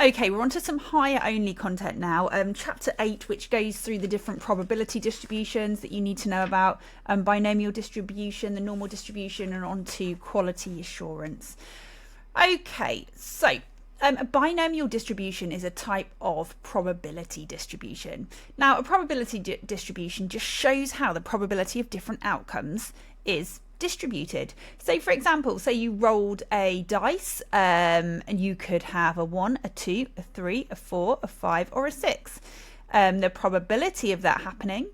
Okay, we're on to some higher only content now. Chapter 8, which goes through the different probability distributions that you need to know about, binomial distribution, the normal distribution, and on to quality assurance. Okay, so a binomial distribution is a type of probability distribution. Now, a probability distribution just shows how the probability of different outcomes is distributed. So for example, say you rolled a dice and you could have a 1, a 2, a 3, a 4, a 5 or a 6. The probability of that happening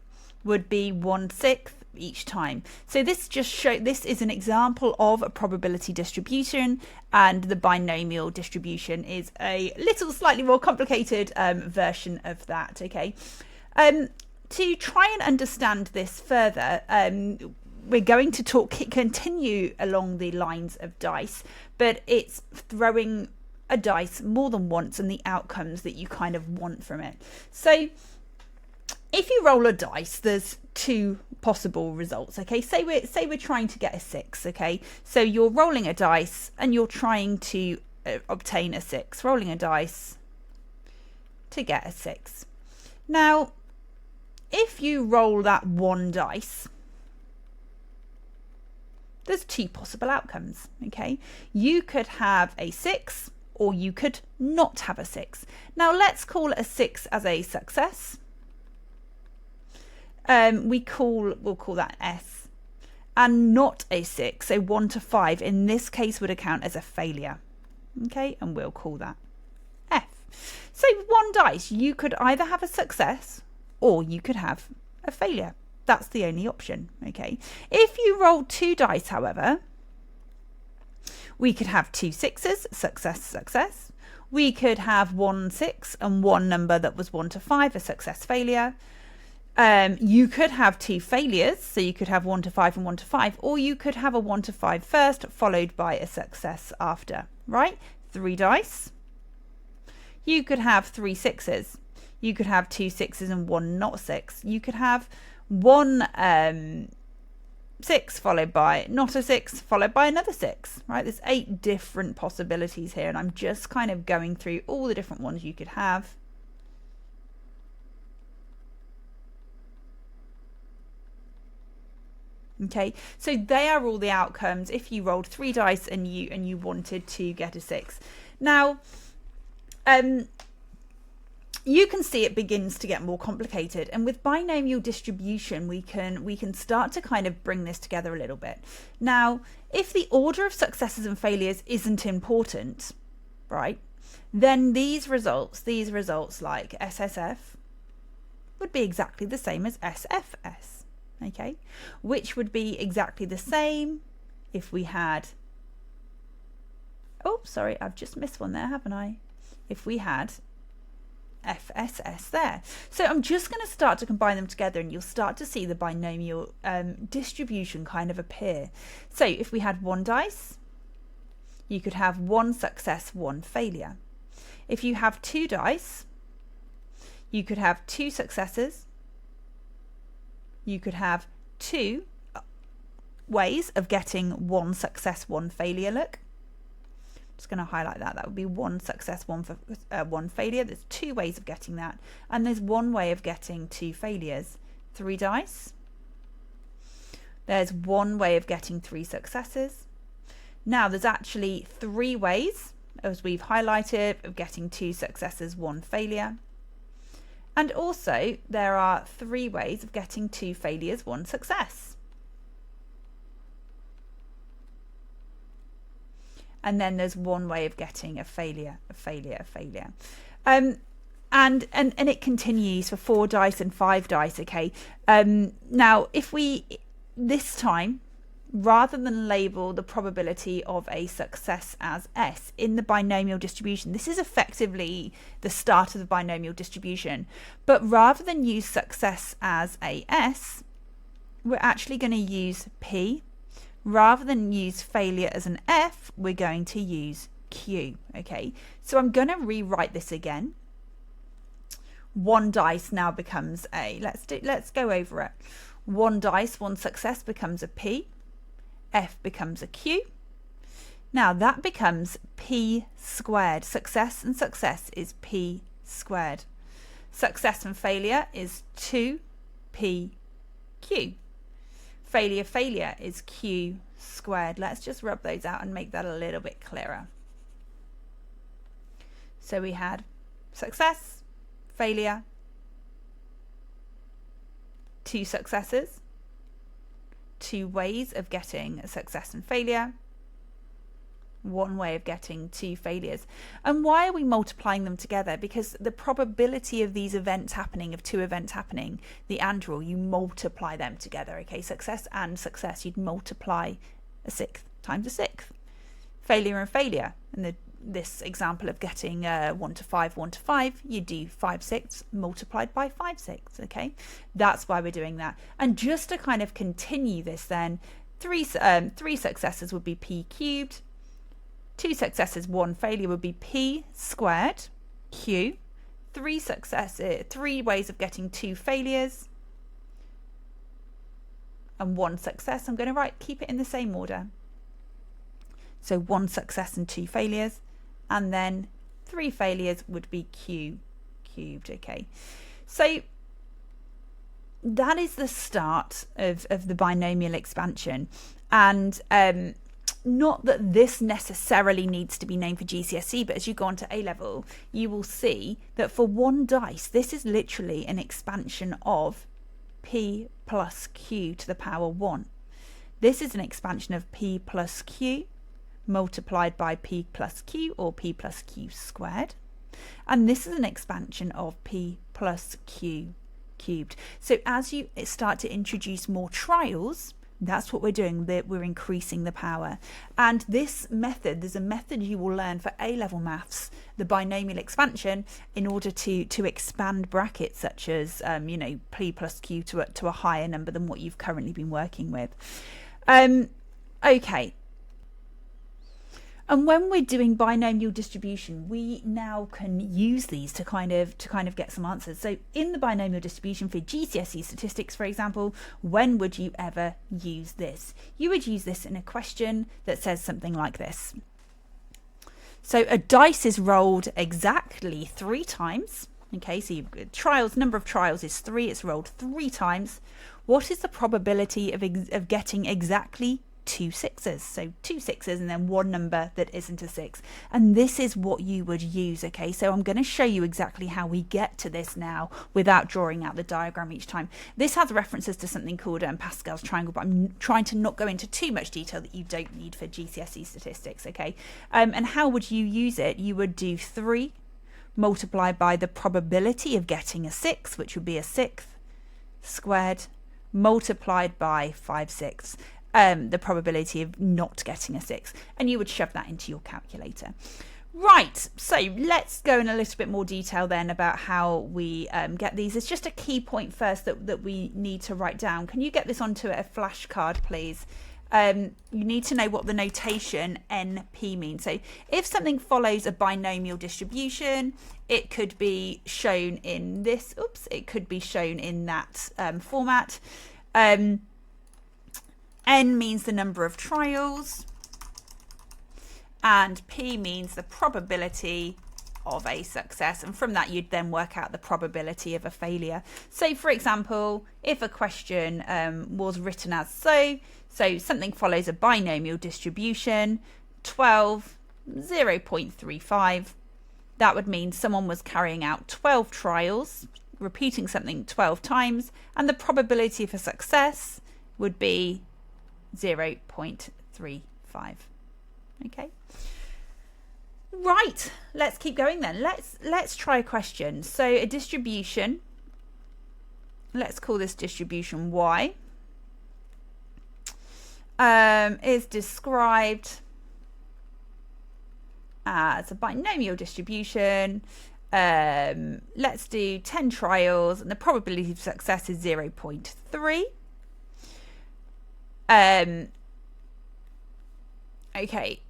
would be 1/6 each time. So this is an example of a probability distribution, and the binomial distribution is a little slightly more complicated version of that. Okay, to try and understand this further, we're going to continue along the lines of dice, but it's throwing a dice more than once and the outcomes that you kind of want from it. So if you roll a dice, there's two possible results. Okay, say we're trying to get a 6. Okay, so you're rolling a dice and you're trying to obtain a 6, rolling a dice to get a 6. Now, if you roll that one dice, there's two possible outcomes. Okay, you could have a 6 or you could not have a 6. Now let's call a 6 as a success. We'll call that S, and not a 6, so 1 to 5 in this case would account as a failure. Okay, and we'll call that F. So one dice, you could either have a success or you could have a failure. That's the only option. Okay, if you roll 2 dice, however, we could have 2 6s, success, success. We could have 1 6 and one number that was 1 to 5, a success, failure. You could have 2 failures, so you could have 1 to 5 and 1 to 5, or you could have a 1 to 5 first, followed by a success after, right? 3 dice. You could have 3 6s. You could have 2 6s and 1 not 6. You could have 1 6 followed by not a 6 followed by another 6, right? There's 8 different possibilities here, and I'm just kind of going through all the different ones you could have. Okay, so they are all the outcomes if you rolled 3 dice and you wanted to get a 6. Now, you can see it begins to get more complicated, and with binomial distribution we can start to kind of bring this together a little bit. Now, if the order of successes and failures isn't important, right, then these results like SSF would be exactly the same as SFS, okay, which would be exactly the same if we had, oh sorry, I've just missed one there, haven't I? If we had FSS there. So I'm just going to start to combine them together, and you'll start to see the binomial distribution kind of appear. So if we had 1 dice, you could have 1 success, 1 failure. If you have 2 dice, you could have 2 successes. You could have 2 ways of getting 1 success, 1 failure. Look, just going to highlight that. That would be 1 success, 1 failure. There's 2 ways of getting that, and there's 1 way of getting 2 failures. 3 dice. There's 1 way of getting 3 successes. Now there's actually 3 ways, as we've highlighted, of getting 2 successes, 1 failure. And also there are 3 ways of getting 2 failures, 1 success. And then there's 1 way of getting a failure, a failure, a failure. And it continues for 4 dice and 5 dice, okay? Now, if we, this time, rather than label the probability of a success as S in the binomial distribution, this is effectively the start of the binomial distribution, but rather than use success as a S, we're actually going to use P. Rather than use failure as an F, we're going to use Q, okay? So I'm going to rewrite this again. 1 dice now becomes a, let's go over it. 1 dice, 1 success becomes a P. F becomes a Q. Now that becomes p squared. Success and success is p squared. Success and failure is 2pq. Failure is q squared. Let's just rub those out and make that a little bit clearer. So we had success, failure, 2 successes, 2 ways of getting a success and failure, 1 way of getting 2 failures. And why are we multiplying them together? Because the probability of these events happening, of 2 events happening, the AND rule, you multiply them together. Okay, success and success, you'd multiply a 6th times a 6th. Failure and failure, and this example of getting 1 to 5, 1 to 5, you do 5/6 multiplied by 5/6. Okay, that's why we're doing that. And just to kind of continue this, then 3 successes would be p cubed, 2 successes, 1 failure would be p squared q. 3 ways of getting 2 failures and 1 success. I'm going to keep it in the same order. So 1 success and 2 failures, and then 3 failures would be q cubed. Okay, so that is the start of the binomial expansion. And not that this necessarily needs to be named for GCSE, but as you go on to A level, you will see that for 1 dice, this is literally an expansion of p plus q to the power 1. This is an expansion of p plus q multiplied by p plus q, or p plus q squared. And this is an expansion of p plus q cubed. So as you start to introduce more trials, that's what we're doing, that we're increasing the power. And this method, there's a method you will learn for A-level maths, the binomial expansion, in order to expand brackets such as, you know, p plus q to a higher number than what you've currently been working with. Okay. And when we're doing binomial distribution, we now can use these to kind of get some answers. So in the binomial distribution for GCSE statistics, for example, when would you ever use this? You would use this in a question that says something like this. So a dice is rolled exactly 3 times. Okay, so you've number of trials is 3. It's rolled 3 times. What is the probability of getting exactly 2 sixes? So 2 sixes and then 1 number that isn't a 6. And this is what you would use. Okay, so I'm going to show you exactly how we get to this now without drawing out the diagram each time. This has references to something called Pascal's triangle, but I'm trying to not go into too much detail that you don't need for GCSE statistics. Okay, and how would you use it? You would do 3 multiplied by the probability of getting a 6, which would be a 6th, squared, multiplied by 5/6. The probability of not getting a 6, and you would shove that into your calculator. Right, so let's go in a little bit more detail then about how we get these. It's just a key point first that we need to write down. Can you get this onto a flashcard, please? You need to know what the notation NP means. So if something follows a binomial distribution, it could be shown in this, it could be shown in that format. N means the number of trials, and P means the probability of a success, and from that you'd then work out the probability of a failure. So for example, if a question was written as so something follows a binomial distribution, 12, 0.35, that would mean someone was carrying out 12 trials, repeating something 12 times, and the probability of a success would be 0.35. Okay, right, let's keep going then. Let's try a question. So a distribution, let's call this distribution y, is described as a binomial distribution. Let's do 10 trials and the probability of success is 0.3. Okay,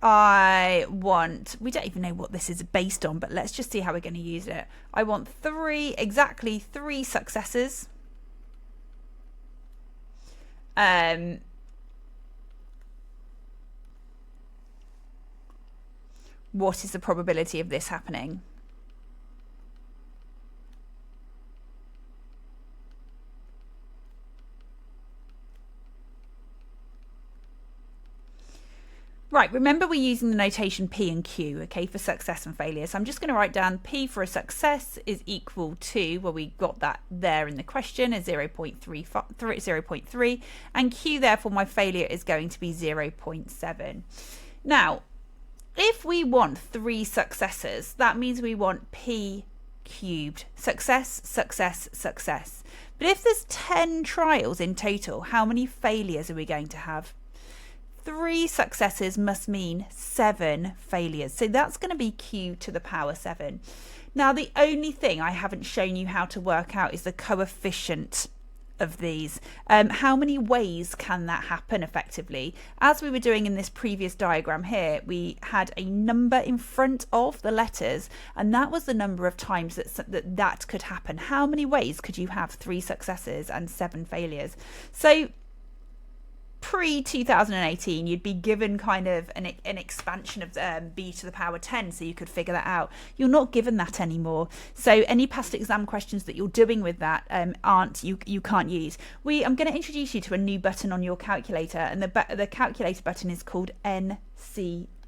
we don't even know what this is based on, but let's just see how we're going to use it. I want exactly 3 successes. what is the probability of this happening? Right, remember we're using the notation P and Q, okay, for success and failure. So I'm just going to write down P for a success is equal to, well, we got that there in the question, is 0.3, and Q, therefore, my failure is going to be 0.7. Now, if we want 3 successes, that means we want P cubed. Success, success, success. But if there's 10 trials in total, how many failures are we going to have? 3 successes must mean 7 failures. So that's going to be Q to the power 7. Now, the only thing I haven't shown you how to work out is the coefficient of these. How many ways can that happen effectively? As we were doing in this previous diagram here, we had a number in front of the letters, and that was the number of times that could happen. How many ways could you have 3 successes and 7 failures? So pre-2018, you'd be given kind of an expansion of b to the power 10, so you could figure that out. You're not given that anymore. So any past exam questions that you're doing with that you can't use. I'm going to introduce you to a new button on your calculator, and the calculator button is called NCR.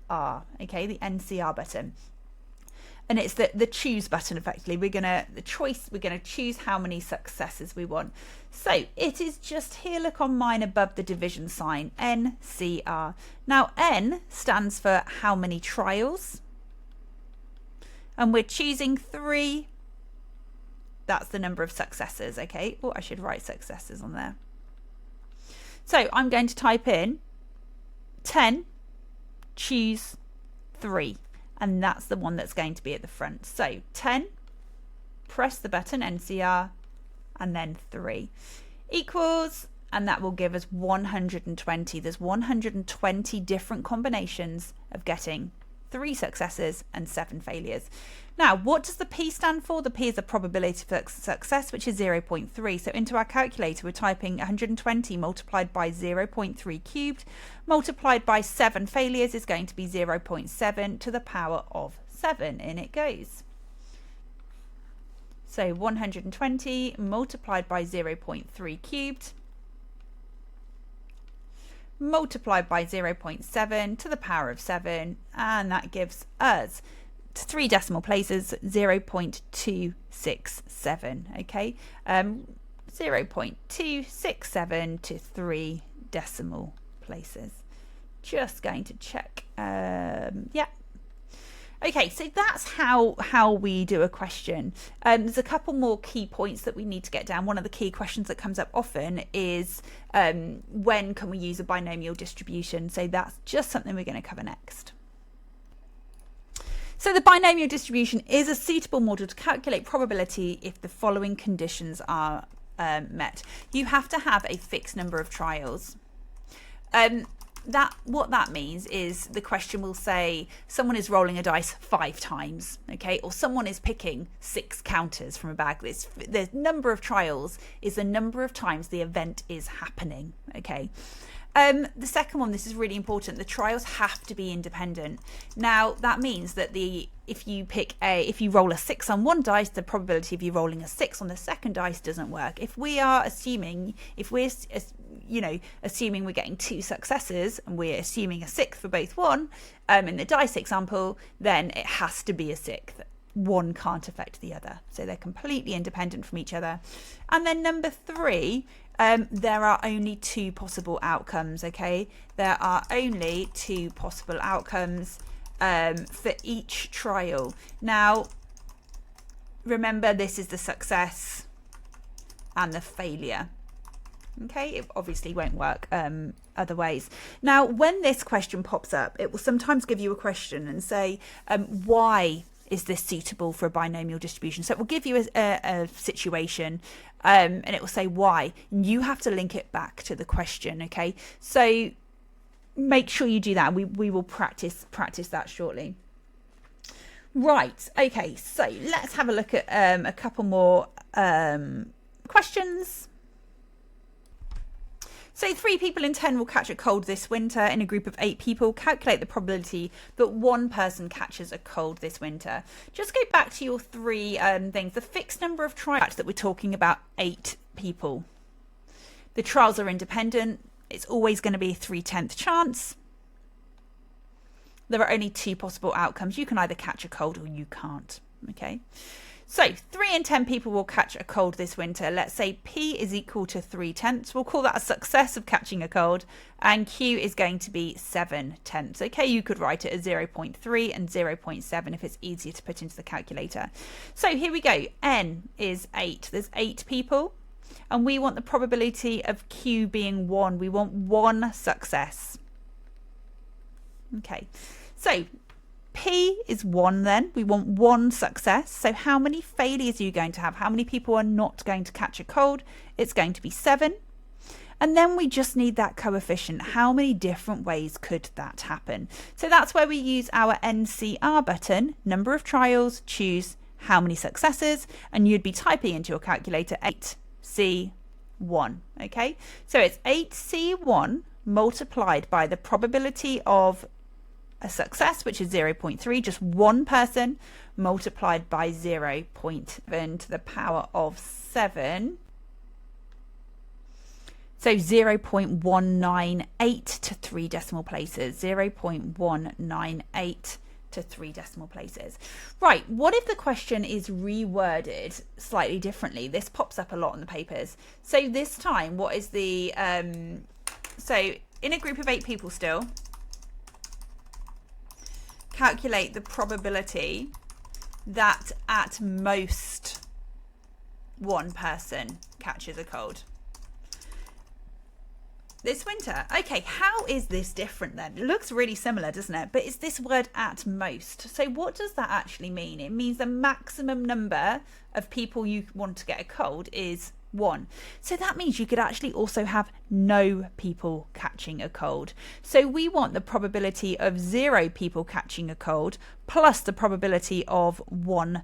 Okay, the NCR button. And it's the choose button effectively. We're gonna choose how many successes we want. So it is just here, look on mine above the division sign, NCR. Now N stands for how many trials, and we're choosing 3. That's the number of successes, okay? Oh, I should write successes on there. So I'm going to type in 10, choose 3. And that's the one that's going to be at the front. So 10, press the button, NCR, and then 3 equals, and that will give us 120. There's 120 different combinations of getting 3 successes and 7 failures. Now, what does the P stand for? The P is the probability for success, which is 0.3. So into our calculator, we're typing 120 multiplied by 0.3 cubed, multiplied by 7 failures is going to be 0.7 to the power of 7. In it goes. So 120 multiplied by 0.3 cubed, multiplied by 0.7 to the power of 7, and that gives us 3 decimal places, 0.267. Okay, 0.267 to 3 decimal places. Just going to check. Yeah. Okay, so that's how we do a question. There's a couple more key points that we need to get down. One of the key questions that comes up often is when can we use a binomial distribution? So that's just something we're going to cover next. So the binomial distribution is a suitable model to calculate probability if the following conditions are met. You have to have a fixed number of trials. What that means is the question will say someone is rolling a dice 5 times, okay, or someone is picking 6 counters from a bag. The number of trials is the number of times the event is happening, okay. The second one, this is really important, the trials have to be independent. Now that means that if you roll a 6 on one dice, the probability of you rolling a 6 on the second dice doesn't work. If we're assuming we're getting 2 successes and we're assuming a 6th for both one, in the dice example, then it has to be a 6th. One can't affect the other, so they're completely independent from each other. And then number 3, there are only 2 possible outcomes, okay? There are only 2 possible outcomes for each trial. Now, remember, this is the success and the failure. Okay, it obviously won't work other ways. Now, when this question pops up, it will sometimes give you a question and say, why is this suitable for a binomial distribution? So it will give you a situation and it will say why. You have to link it back to the question, okay? So make sure you do that. We will practice that shortly. Right, okay, so let's have a look at a couple more questions. So 3 people in 10 will catch a cold this winter. In a group of 8 people, calculate the probability that 1 person catches a cold this winter. Just go back to your 3 things. The fixed number of trials that we're talking about 8 people. The trials are independent. It's always going to be a 3/10 chance. There are only 2 possible outcomes. You can either catch a cold or you can't. Okay. So 3 in 10 people will catch a cold this winter. Let's say P is equal to 3/10. We'll call that a success of catching a cold. And Q is going to be 7/10. Okay, you could write it as 0.3 and 0.7 if it's easier to put into the calculator. So here we go. N is 8. There's 8 people. And we want the probability of Q being 1. We want 1 success. Okay, so P is 1 then. We want 1 success. So how many failures are you going to have? How many people are not going to catch a cold? It's going to be 7. And then we just need that coefficient. How many different ways could that happen? So that's where we use our NCR button, number of trials, choose how many successes, and you'd be typing into your calculator 8C1. Okay, so it's 8C1 multiplied by the probability of a success, which is 0.3, just 1 person, multiplied by 0.7 to the power of 7. So 0.198 to 3 decimal places, 0.198 to 3 decimal places. Right, what if the question is reworded slightly differently? This pops up a lot in the papers. So this time, what is the, so in a group of 8 people still, calculate the probability that at most 1 person catches a cold this winter. Okay, how is this different then? It looks really similar, doesn't it? But it's this word at most. So what does that actually mean? It means the maximum number of people you want to get a cold is 1. So that means you could actually also have no people catching a cold. So we want the probability of 0 people catching a cold plus the probability of 1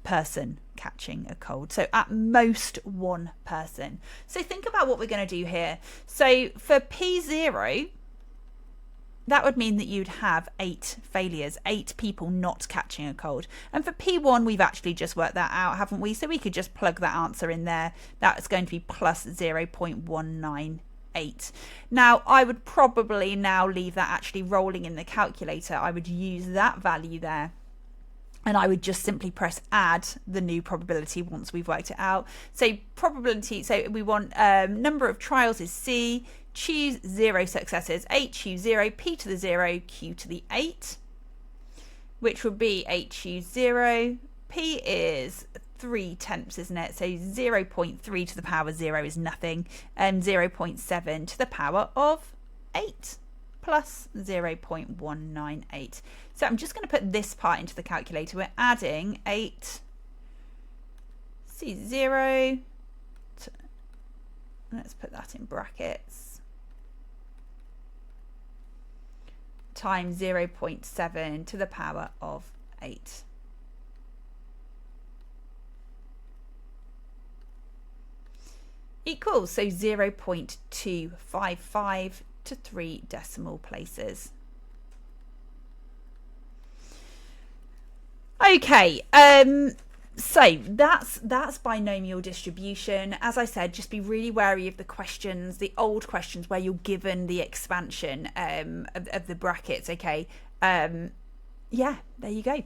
person catching a cold. So at most 1 person. So think about what we're going to do here. So for P0, that would mean that you'd have 8 failures, 8 people not catching a cold. And for P1, we've actually just worked that out, haven't we? So we could just plug that answer in there. That's going to be plus 0.198. Now, I would probably now leave that actually rolling in the calculator. I would use that value there. And I would just simply press add the new probability once we've worked it out. So probability, so we want number of trials is C, choose 0 successes, 8 choose 0, P to the 0, Q to the 8, which would be 8 choose 0, P is 3/10, isn't it? So 0.3 to the power 0 is nothing, and 0.7 to the power of 8. Plus 0.198. So I'm just going to put this part into the calculator. We're adding 8 C0 to, let's put that in brackets, times 0.7 to the power of 8. Equals, so 0.255 to 3 decimal places. Okay, so that's binomial distribution. As I said, just be really wary of the questions, the old questions where you're given the expansion of the brackets. Okay, yeah, there you go.